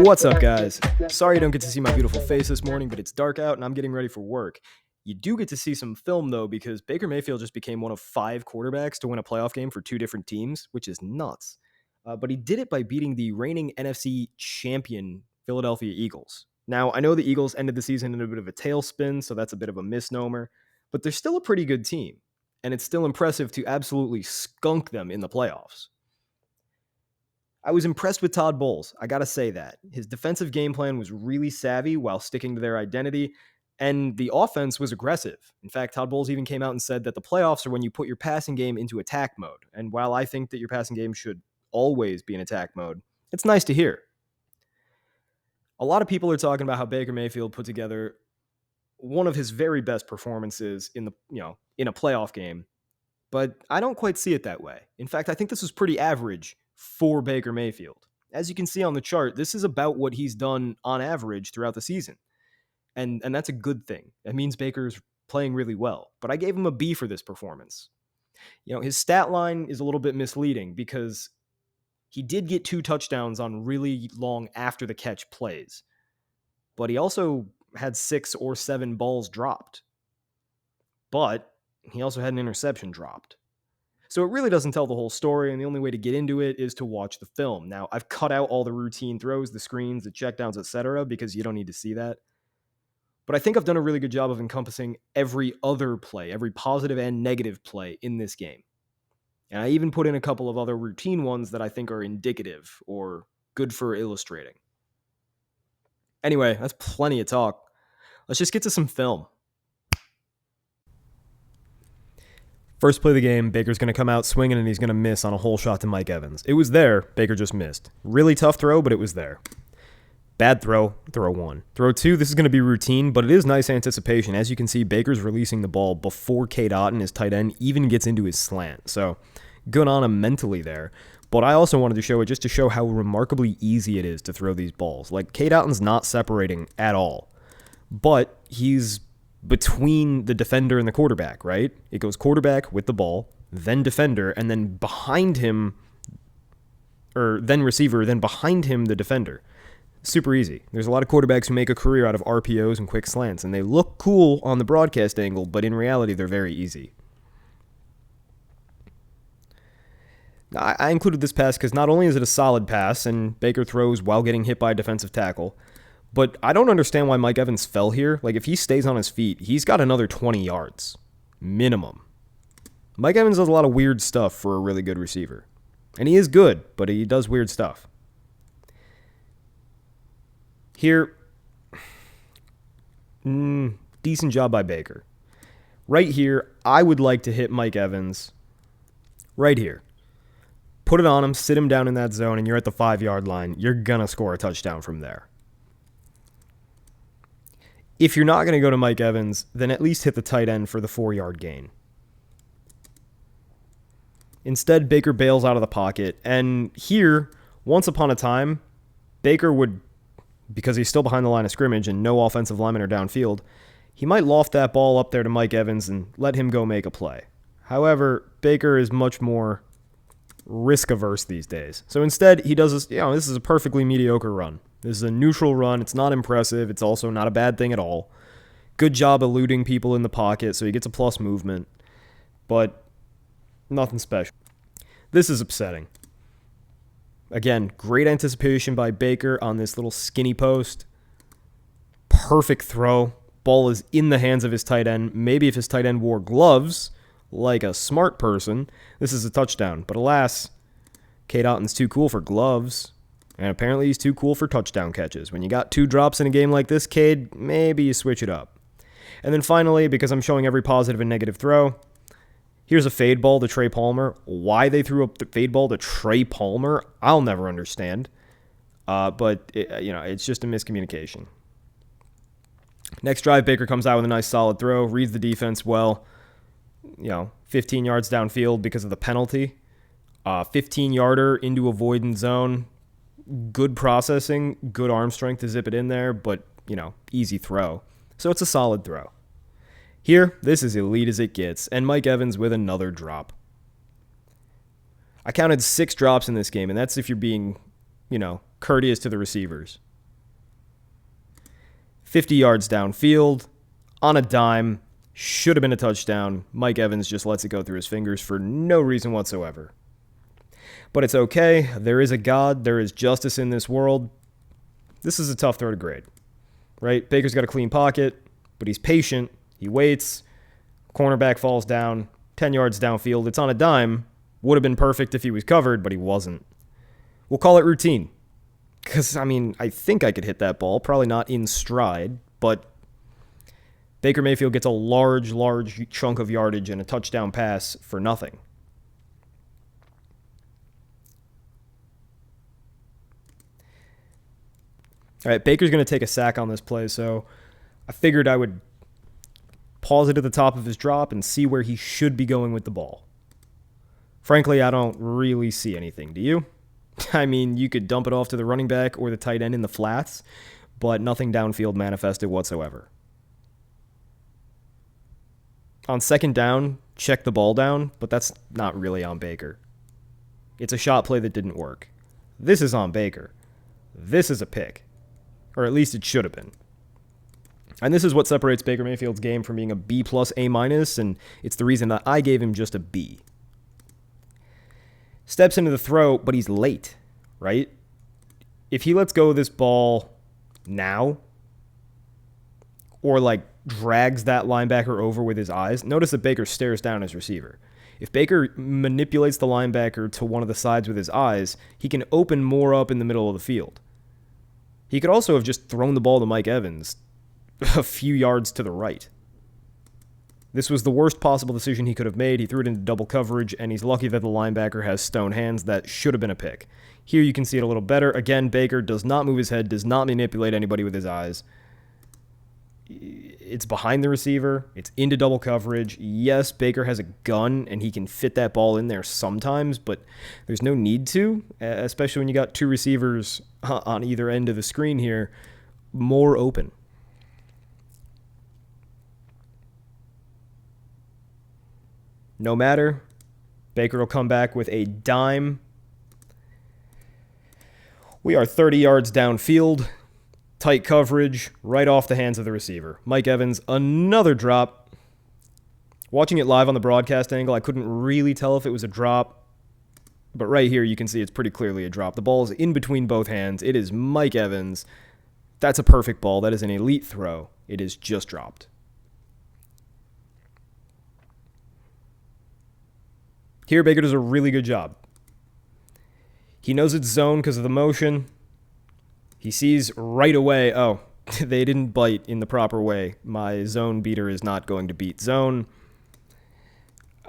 What's up, guys? Sorry you don't get to see my beautiful face this morning, but it's dark out and I'm getting ready for work. You do get to see some film, though, because Baker Mayfield just became one of 5 quarterbacks to win a playoff game for 2 different teams, which is nuts. But he did it by beating the reigning NFC champion Philadelphia Eagles. Now, I know the Eagles ended the season in a bit of a tailspin, so that's a bit of a misnomer, but they're still a pretty good team, and it's still impressive to absolutely skunk them in the playoffs. I was impressed with Todd Bowles, I gotta say that. His defensive game plan was really savvy while sticking to their identity, and the offense was aggressive. In fact, Todd Bowles even came out and said that the playoffs are when you put your passing game into attack mode, and while I think that your passing game should always be in attack mode, it's nice to hear. A lot of people are talking about how Baker Mayfield put together one of his very best performances in a playoff game, but I don't quite see it that way. In fact, I think this was pretty average for Baker Mayfield. As you can see on the chart, this is about what he's done on average throughout the season. And that's a good thing. That means Baker's playing really well. But I gave him a B for this performance. His stat line is a little bit misleading because he did get 2 touchdowns on really long after the catch plays. But he also had 6 or 7 balls dropped. But he also had an interception dropped. So it really doesn't tell the whole story, and the only way to get into it is to watch the film. Now, I've cut out all the routine throws, the screens, the checkdowns, etc., because you don't need to see that. But I think I've done a really good job of encompassing every other play, every positive and negative play in this game. And I even put in a couple of other routine ones that I think are indicative or good for illustrating. Anyway, that's plenty of talk. Let's just get to some film. First play of the game, Baker's going to come out swinging and he's going to miss on a hole shot to Mike Evans. It was there, Baker just missed. Really tough throw, but it was there. Bad throw 1. Throw 2, this is going to be routine, but it is nice anticipation. As you can see, Baker's releasing the ball before K-Dotton, his tight end, even gets into his slant. So good on him mentally there. But I also wanted to show it just to show how remarkably easy it is to throw these balls. Like, K-Dotton's not separating at all, but he's between the defender and the quarterback, right? It goes quarterback with the ball, then defender, and then behind him, or then receiver, then behind him the defender. Super easy. There's a lot of quarterbacks who make a career out of RPOs and quick slants, and they look cool on the broadcast angle, but in reality, they're very easy. I included this pass because not only is it a solid pass, and Baker throws while getting hit by a defensive tackle, but I don't understand why Mike Evans fell here. Like, if he stays on his feet, he's got another 20 yards. Minimum. Mike Evans does a lot of weird stuff for a really good receiver. And he is good, but he does weird stuff. Here, decent job by Baker. Right here, I would like to hit Mike Evans. Right here. Put it on him, sit him down in that zone, and you're at the 5-yard line. You're going to score a touchdown from there. If you're not going to go to Mike Evans, then at least hit the tight end for the 4-yard gain. Instead, Baker bails out of the pocket, and here, once upon a time, Baker would, because he's still behind the line of scrimmage and no offensive linemen are downfield, he might loft that ball up there to Mike Evans and let him go make a play. However, Baker is much more risk-averse these days. So instead, he does this, this is a perfectly mediocre run. This is a neutral run. It's not impressive. It's also not a bad thing at all. Good job eluding people in the pocket, so he gets a plus movement. But nothing special. This is upsetting. Again, great anticipation by Baker on this little skinny post. Perfect throw. Ball is in the hands of his tight end. Maybe if his tight end wore gloves, like a smart person, this is a touchdown. But alas, K-Dotton's too cool for gloves. And apparently he's too cool for touchdown catches. When you got 2 drops in a game like this, Cade, maybe you switch it up. And then finally, because I'm showing every positive and negative throw, here's a fade ball to Trey Palmer. Why they threw up the fade ball to Trey Palmer, I'll never understand. But it's just a miscommunication. Next drive, Baker comes out with a nice solid throw, reads the defense well. 15 yards downfield because of the penalty. 15-yarder into avoidance zone. Good processing, good arm strength to zip it in there, but, easy throw. So it's a solid throw. Here, this is elite as it gets, and Mike Evans with another drop. I counted 6 drops in this game, and that's if you're being, courteous to the receivers. 50 yards downfield, on a dime, should have been a touchdown. Mike Evans just lets it go through his fingers for no reason whatsoever. But it's okay. There is a God. There is justice in this world. This is a tough throw to grade, right? Baker's got a clean pocket, but he's patient. He waits. Cornerback falls down. 10 yards downfield. It's on a dime. Would have been perfect if he was covered, but he wasn't. We'll call it routine. Because, I think I could hit that ball. Probably not in stride, but Baker Mayfield gets a large chunk of yardage and a touchdown pass for nothing. All right, Baker's going to take a sack on this play, so I figured I would pause it at the top of his drop and see where he should be going with the ball. Frankly, I don't really see anything. Do you? You could dump it off to the running back or the tight end in the flats, but nothing downfield manifested whatsoever. On second down, check the ball down, but that's not really on Baker. It's a shot play that didn't work. This is on Baker. This is a pick. Or at least it should have been. And this is what separates Baker Mayfield's game from being a B plus A minus, and it's the reason that I gave him just a B. Steps into the throw, but he's late, right? If he lets go of this ball now, or drags that linebacker over with his eyes, notice that Baker stares down his receiver. If Baker manipulates the linebacker to one of the sides with his eyes, he can open more up in the middle of the field. He could also have just thrown the ball to Mike Evans a few yards to the right. This was the worst possible decision he could have made. He threw it into double coverage, and he's lucky that the linebacker has stone hands. That should have been a pick. Here you can see it a little better. Again, Baker does not move his head, does not manipulate anybody with his eyes. It's behind the receiver. It's into double coverage. Yes, Baker has a gun, and he can fit that ball in there sometimes, but there's no need to, especially when you got 2 receivers on either end of the screen here, more open. No matter. Baker will come back with a dime. We are 30 yards downfield. Tight coverage, right off the hands of the receiver. Mike Evans, another drop. Watching it live on the broadcast angle, I couldn't really tell if it was a drop. But right here, you can see it's pretty clearly a drop. The ball is in between both hands. It is Mike Evans. That's a perfect ball. That is an elite throw. It is just dropped. Here, Baker does a really good job. He knows it's zone because of the motion. He sees right away, oh, they didn't bite in the proper way. My zone beater is not going to beat zone.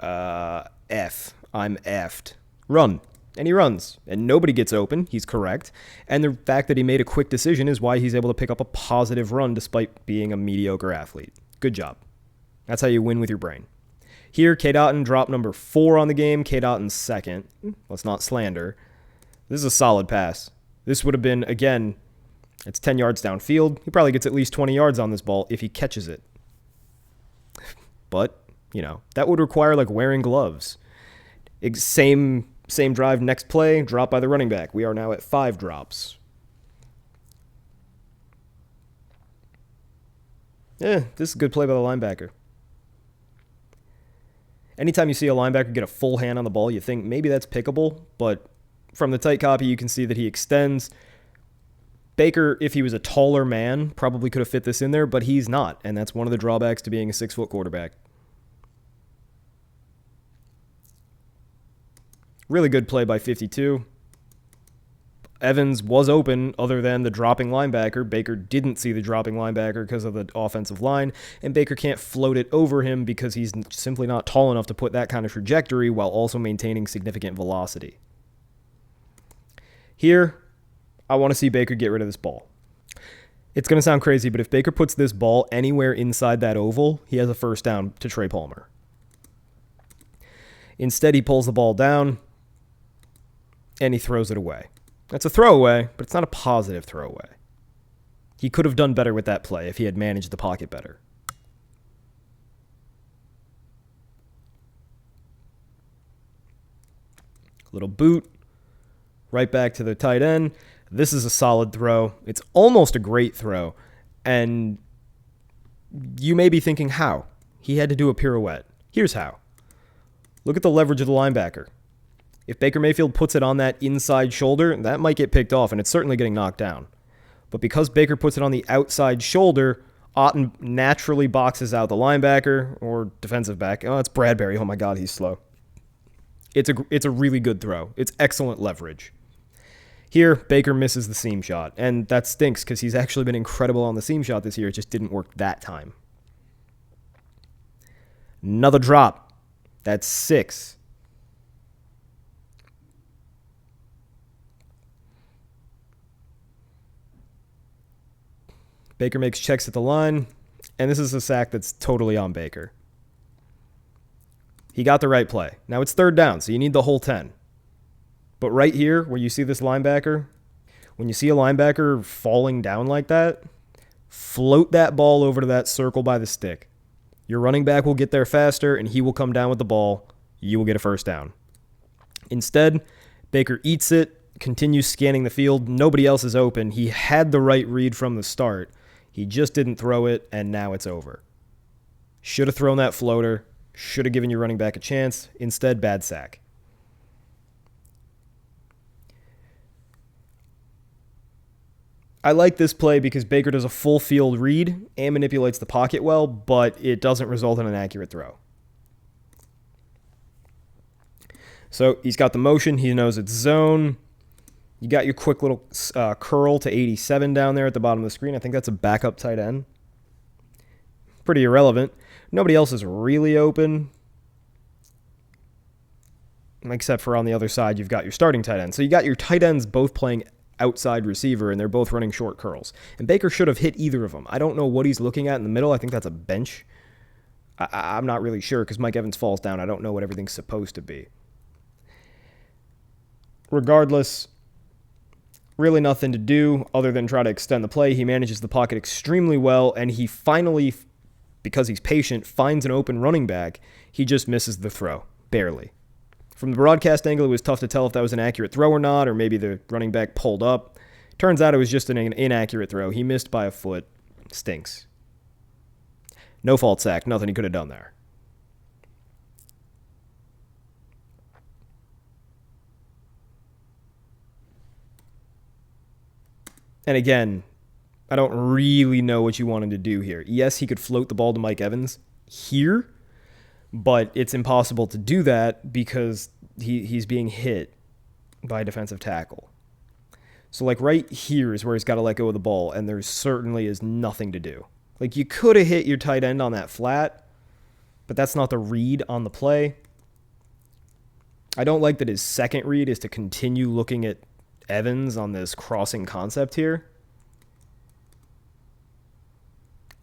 F. I'm effed. Run. And he runs. And nobody gets open. He's correct. And the fact that he made a quick decision is why he's able to pick up a positive run despite being a mediocre athlete. Good job. That's how you win with your brain. Here, K. Dotton dropped number 4 on the game. K. Dotton's second. Let's not slander. This is a solid pass. This would have been, again, it's 10 yards downfield. He probably gets at least 20 yards on this ball if he catches it. But, that would require wearing gloves. Same drive, next play, drop by the running back. We are now at 5 drops. This is a good play by the linebacker. Anytime you see a linebacker get a full hand on the ball, you think maybe that's pickable, but from the tight copy, you can see that he extends. Baker, if he was a taller man, probably could have fit this in there, but he's not, and that's one of the drawbacks to being a 6-foot quarterback. Really good play by 52. Evans was open other than the dropping linebacker. Baker didn't see the dropping linebacker because of the offensive line, and Baker can't float it over him because he's simply not tall enough to put that kind of trajectory while also maintaining significant velocity. Here, I want to see Baker get rid of this ball. It's going to sound crazy, but if Baker puts this ball anywhere inside that oval, he has a first down to Trey Palmer. Instead, he pulls the ball down, and he throws it away. That's a throwaway, but it's not a positive throwaway. He could have done better with that play if he had managed the pocket better. Little boot, right back to the tight end. This is a solid throw. It's almost a great throw. And you may be thinking, how? He had to do a pirouette. Here's how. Look at the leverage of the linebacker. If Baker Mayfield puts it on that inside shoulder, that might get picked off, and it's certainly getting knocked down. But because Baker puts it on the outside shoulder, Otten naturally boxes out the linebacker or defensive back. Oh, it's Bradbury. Oh, my God, he's slow. It's a really good throw. It's excellent leverage. Here, Baker misses the seam shot, and that stinks because he's actually been incredible on the seam shot this year. It just didn't work that time. Another drop. That's 6. Baker makes checks at the line, and this is a sack that's totally on Baker. He got the right play. Now it's 3rd down, so you need the whole 10. But right here, where you see this linebacker, when you see a linebacker falling down like that, float that ball over to that circle by the stick. Your running back will get there faster, and he will come down with the ball. You will get a 1st down. Instead, Baker eats it, continues scanning the field. Nobody else is open. He had the right read from the start. He just didn't throw it, and now it's over. Should have thrown that floater. Should have given your running back a chance. Instead, bad sack. I like this play because Baker does a full field read and manipulates the pocket well, but it doesn't result in an accurate throw. So he's got the motion. He knows it's zone. You got your quick little curl to 87 down there at the bottom of the screen. I think that's a backup tight end. Pretty irrelevant. Nobody else is really open, except for on the other side, you've got your starting tight end. So you got your tight ends both playing outside receiver, and they're both running short curls. And Baker should have hit either of them. I don't know what he's looking at in the middle. I think that's a bench. I'm not really sure because Mike Evans falls down. I don't know what everything's supposed to be. Regardless, really nothing to do other than try to extend the play. He manages the pocket extremely well, and he finally, because he's patient, finds an open running back. He just misses the throw, barely. From the broadcast angle, it was tough to tell if that was an accurate throw or not, or maybe the running back pulled up. Turns out it was just an inaccurate throw. He missed by a foot. Stinks. No fault sack. Nothing he could have done there. And again, I don't really know what you want him to do here. Yes, he could float the ball to Mike Evans here, but it's impossible to do that because he's being hit by a defensive tackle. So, like, right here is where he's got to let go of the ball, and there certainly is nothing to do. Like, you could have hit your tight end on that flat, but that's not the read on the play. I don't like that his second read is to continue looking at Evans on this crossing concept here.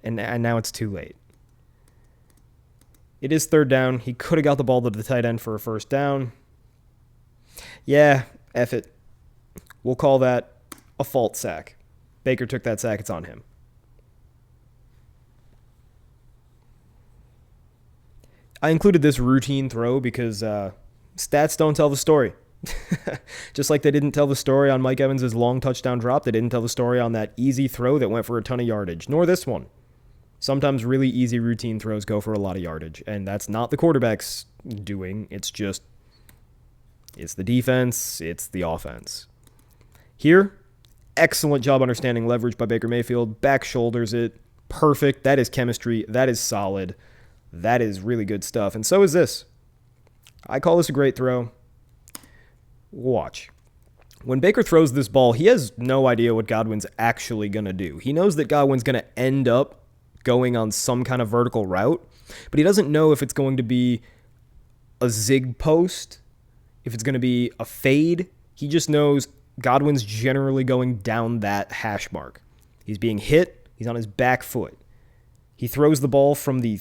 And now it's too late. It is 3rd down. He could have got the ball to the tight end for a 1st down. Yeah, F it. We'll call that a fault sack. Baker took that sack. It's on him. I included this routine throw because stats don't tell the story. Just like they didn't tell the story on Mike Evans' long touchdown drop, they didn't tell the story on that easy throw that went for a ton of yardage, nor this one. Sometimes really easy routine throws go for a lot of yardage, and that's not the quarterback's doing. It's the defense, it's the offense. Here, excellent job understanding leverage by Baker Mayfield. Back shoulders it. Perfect. That is chemistry. That is solid. That is really good stuff. And so is this. I call this a great throw. Watch. When Baker throws this ball, he has no idea what Godwin's actually going to do. He knows that Godwin's going to end up going on some kind of vertical route, but he doesn't know if it's going to be a zig post, if it's going to be a fade. He just knows Godwin's generally going down that hash mark. He's being hit. He's on his back foot. He throws the ball from the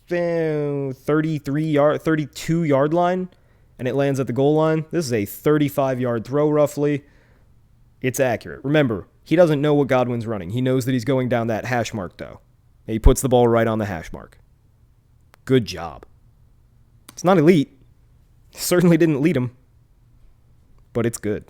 32-yard line, and it lands at the goal line. This is a 35-yard throw, roughly. It's accurate. Remember, he doesn't know what Godwin's running. He knows that he's going down that hash mark, though. And he puts the ball right on the hash mark. Good job. It's not elite. Certainly didn't lead him. but it's good.